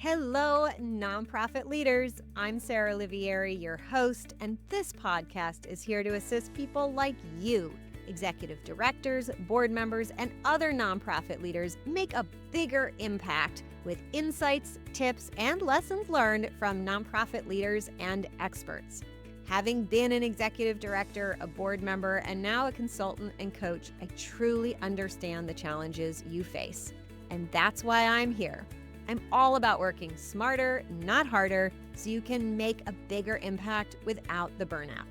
Hello, nonprofit leaders. I'm Sarah Olivieri, your host, and this podcast is here to assist people like you, executive directors, board members, and other nonprofit leaders make a bigger impact with insights, tips, and lessons learned from nonprofit leaders and experts. Having been an executive director, a board member, and now a consultant and coach, I truly understand the challenges you face. And that's why I'm here. I'm all about working smarter, not harder, so you can make a bigger impact without the burnout.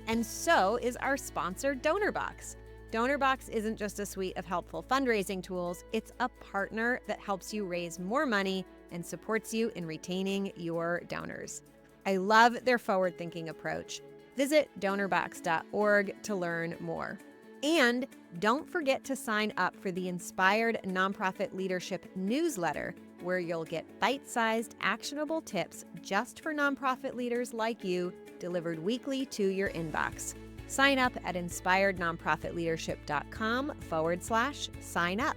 And so is our sponsor, DonorBox. DonorBox isn't just a suite of helpful fundraising tools, it's a partner that helps you raise more money and supports you in retaining your donors. I love their forward-thinking approach. Visit donorbox.org to learn more. And don't forget to sign up for the Inspired Nonprofit Leadership newsletter, where you'll get bite-sized, actionable tips just for nonprofit leaders like you, delivered weekly to your inbox. Sign up at inspirednonprofitleadership.com/sign up.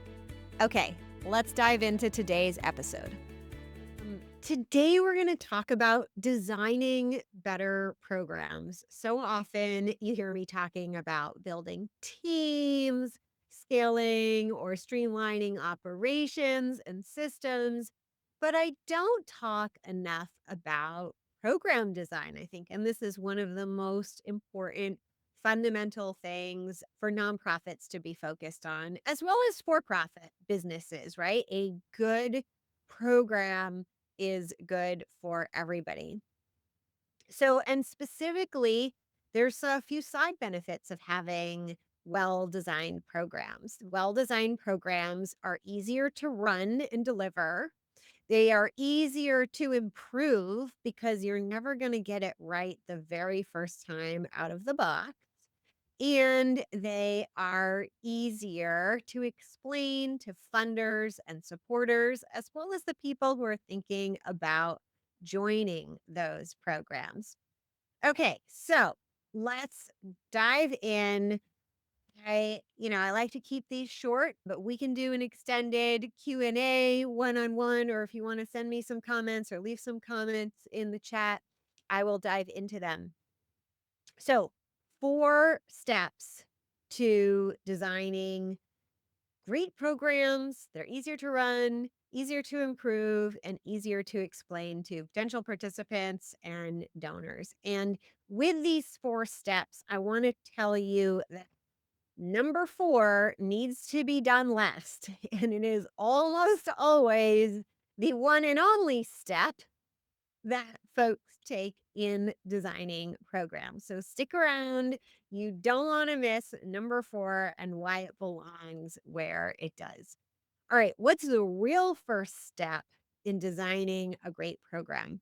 Okay, let's dive into today's episode. Today, we're going to talk about designing better programs. So often you hear me talking about building teams, scaling, or streamlining operations and systems, but I don't talk enough about program design, I think. And this is one of the most important fundamental things for nonprofits to be focused on, as well as for-profit businesses, right? A good program is good for everybody. So, and specifically, there's a few side benefits of having well-designed programs. Well-designed programs are easier to run and deliver. They are easier to improve because you're never going to get it right the very first time out of the box. And they are easier to explain to funders and supporters, as well as the people who are thinking about joining those programs. Okay, so let's dive in. I like to keep these short, but we can do an extended Q&A one-on-one, or if you want to send me some comments or leave some comments in the chat, I will dive into them. So, 4 steps to designing great programs. They're easier to run, easier to improve, and easier to explain to potential participants and donors. And with these 4 steps, I want to tell you that number 4 needs to be done last. And it is almost always the one and only step that folks take in designing programs. So stick around. You don't want to miss number 4 and why it belongs where it does. All right, what's the real first step in designing a great program?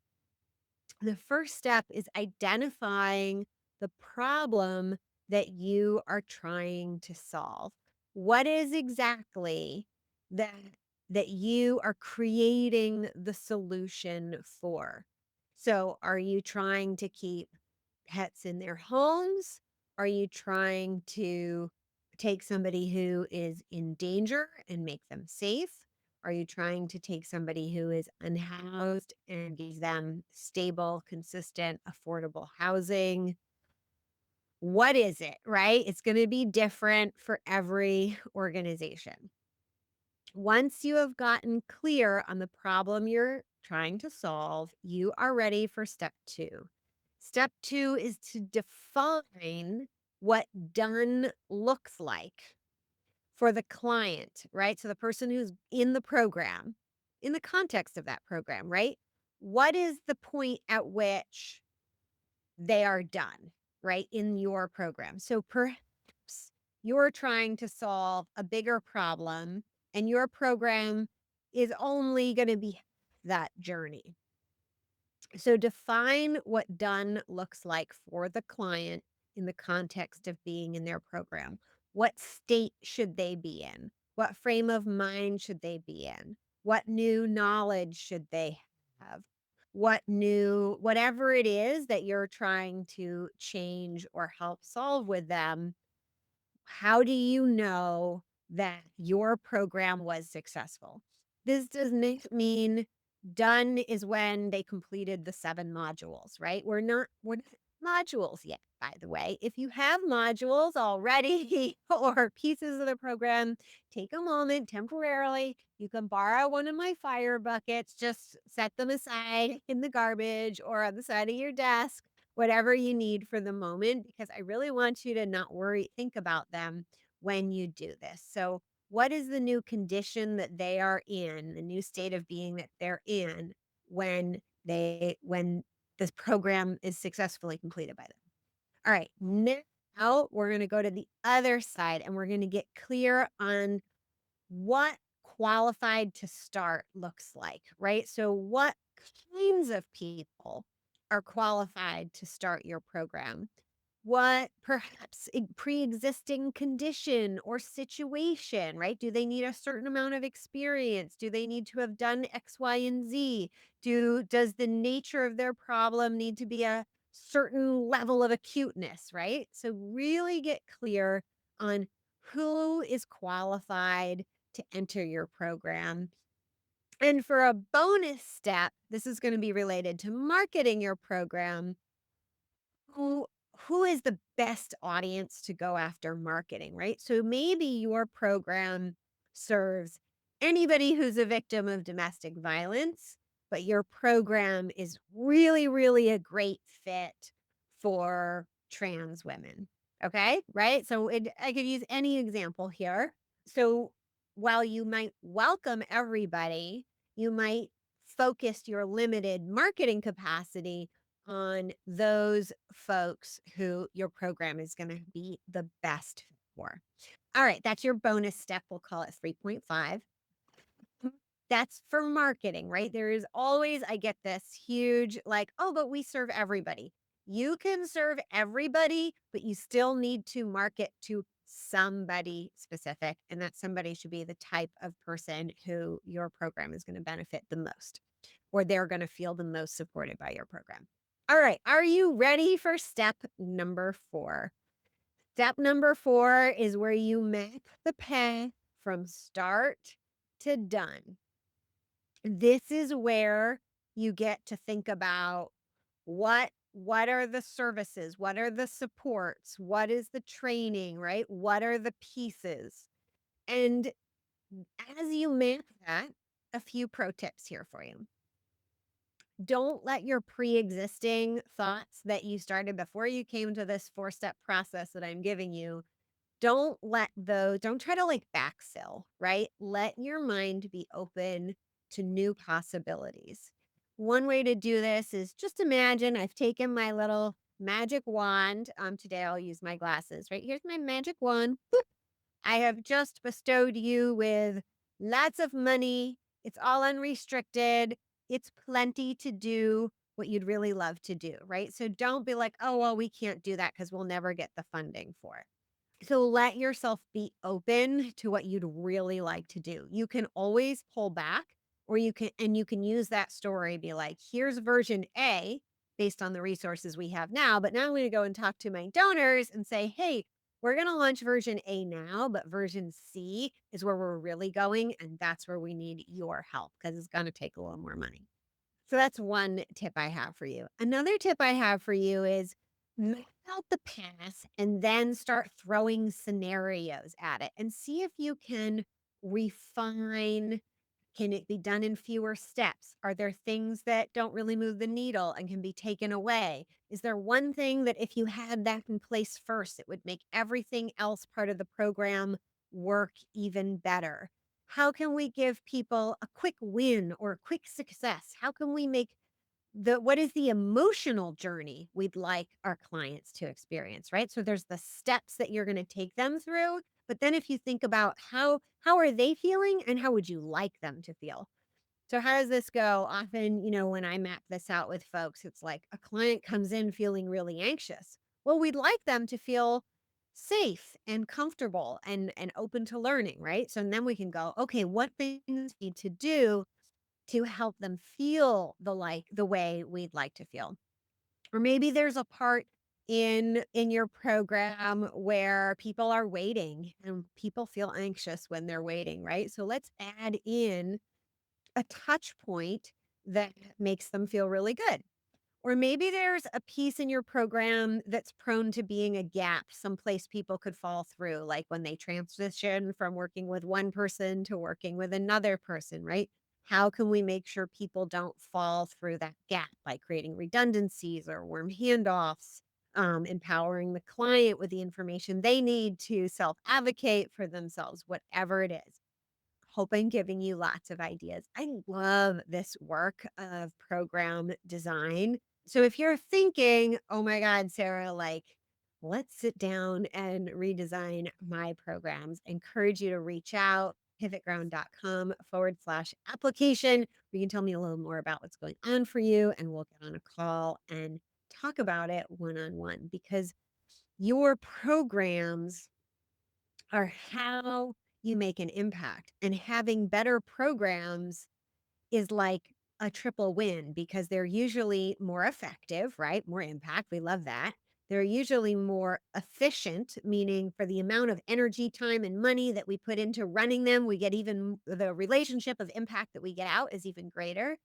The first step is identifying the problem that you are trying to solve. What is exactly that you are creating the solution for? So, are you trying to keep pets in their homes? Are you trying to take somebody who is in danger and make them safe? Are you trying to take somebody who is unhoused and give them stable, consistent, affordable housing? What is it, right? It's going to be different for every organization. Once you have gotten clear on the problem you're trying to solve, you are ready for step 2. Step 2 is to define what done looks like for the client, right? So the person who's in the program, in the context of that program, right? What is the point at which they are done, right? In your program. So perhaps you're trying to solve a bigger problem and your program is only going to be that journey. So define what done looks like for the client in the context of being in their program. What state should they be in? What frame of mind should they be in? What new knowledge should they have? Whatever it is that you're trying to change or help solve with them, how do you know that your program was successful? This does not mean Done is when they completed the 7 modules, right? We're not modules yet, by the way. If you have modules already or pieces of the program, take a moment temporarily. You can borrow one of my fire buckets, just set them aside in the garbage or on the side of your desk, whatever you need for the moment, because I really want you to not think about them when you do this. So, what is the new condition that they are in, the new state of being that they're in when this program is successfully completed by them? All right, now we're going to go to the other side and we're going to get clear on what qualified to start looks like, right? So, what kinds of people are qualified to start your program? What perhaps pre-existing condition or situation, right? Do they need a certain amount of experience? Do they need to have done X, Y, and Z? Does the nature of their problem need to be a certain level of acuteness, right? So really get clear on who is qualified to enter your program. And for a bonus step, this is going to be related to marketing your program. who who is the best audience to go after marketing, right? So maybe your program serves anybody who's a victim of domestic violence, but your program is really, really a great fit for trans women. Okay, right? So I could use any example here. So while you might welcome everybody, you might focus your limited marketing capacity on those folks who your program is going to be the best for. All right, that's your bonus step. We'll call it 3.5. That's for marketing, right? There is always, I get this huge, like, oh, but we serve everybody. You can serve everybody, but you still need to market to somebody specific. And that somebody should be the type of person who your program is going to benefit the most, or they're going to feel the most supported by your program. All right. Are you ready for step number 4? Step number 4 is where you map the path from start to done. This is where you get to think about what are the services, what are the supports, what is the training, right? What are the pieces? And as you map that, a few pro tips here for you. Don't let your pre-existing thoughts that you started before you came to this 4-step process that I'm giving you, don't try to like backfill, right? Let your mind be open to new possibilities. One way to do this is just imagine I've taken my little magic wand. Today I'll use my glasses, right? Here's my magic wand. I have just bestowed you with lots of money. It's all unrestricted. It's plenty to do what you'd really love to do, right? So don't be like, oh, well, we can't do that because we'll never get the funding for it. So let yourself be open to what you'd really like to do. You can always pull back, or you can use that story, be like, here's version A based on the resources we have now. But now I'm going to go and talk to my donors and say, hey, we're going to launch version A now, but version C is where we're really going. And that's where we need your help because it's going to take a little more money. So that's one tip I have for you. Another tip I have for you is map out the past and then start throwing scenarios at it and see if you can refine. Can it be done in fewer steps? Are there things that don't really move the needle and can be taken away? Is there one thing that if you had that in place first, it would make everything else part of the program work even better? How can we give people a quick win or a quick success? How can we make what is the emotional journey we'd like our clients to experience, right? So there's the steps that you're going to take them through, but then if you think about how are they feeling and how would you like them to feel? So how does this go? Often, when I map this out with folks, it's like a client comes in feeling really anxious. Well, we'd like them to feel safe and comfortable and open to learning, right? So then we can go, okay, what things need to do to help them feel the way we'd like to feel. Or maybe there's a part in your program where people are waiting and people feel anxious when they're waiting, right? So let's add in a touch point that makes them feel really good. Or maybe there's a piece in your program that's prone to being a gap, someplace people could fall through, like when they transition from working with one person to working with another person, right? How can we make sure people don't fall through that gap by creating redundancies or warm handoffs, empowering the client with the information they need to self advocate for themselves, whatever it is? Hope I'm giving you lots of ideas. I love this work of program design. So if you're thinking, oh my God, Sarah, like, let's sit down and redesign my programs, I encourage you to reach out, pivotground.com/application. You can tell me a little more about what's going on for you, and we'll get on a call and talk about it one on one because your programs are how you make an impact. And having better programs is like a triple win because they're usually more effective, right? More impact. We love that. They're usually more efficient, meaning for the amount of energy, time, and money that we put into running them, we get even the relationship of impact that we get out is even greater.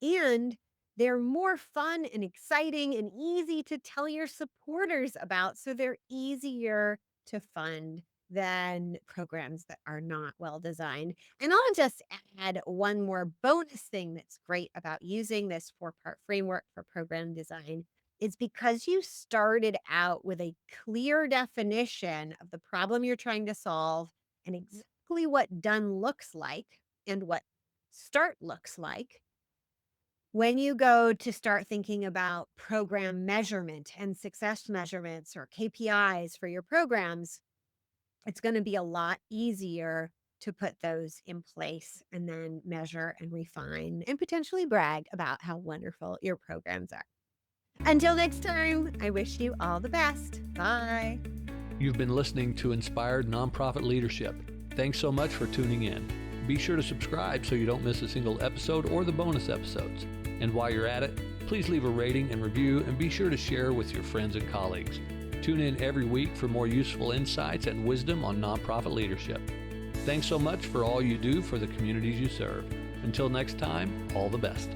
And they're more fun and exciting and easy to tell your supporters about. So they're easier to fund than programs that are not well designed. And I'll just add one more bonus thing that's great about using this 4-part framework for program design is because you started out with a clear definition of the problem you're trying to solve and exactly what done looks like and what start looks like. When you go to start thinking about program measurement and success measurements or KPIs for your programs, it's going to be a lot easier to put those in place and then measure and refine and potentially brag about how wonderful your programs are. Until next time, I wish you all the best. Bye. You've been listening to Inspired Nonprofit Leadership. Thanks so much for tuning in. Be sure to subscribe so you don't miss a single episode or the bonus episodes. And while you're at it, please leave a rating and review and be sure to share with your friends and colleagues. Tune in every week for more useful insights and wisdom on nonprofit leadership. Thanks so much for all you do for the communities you serve. Until next time, all the best.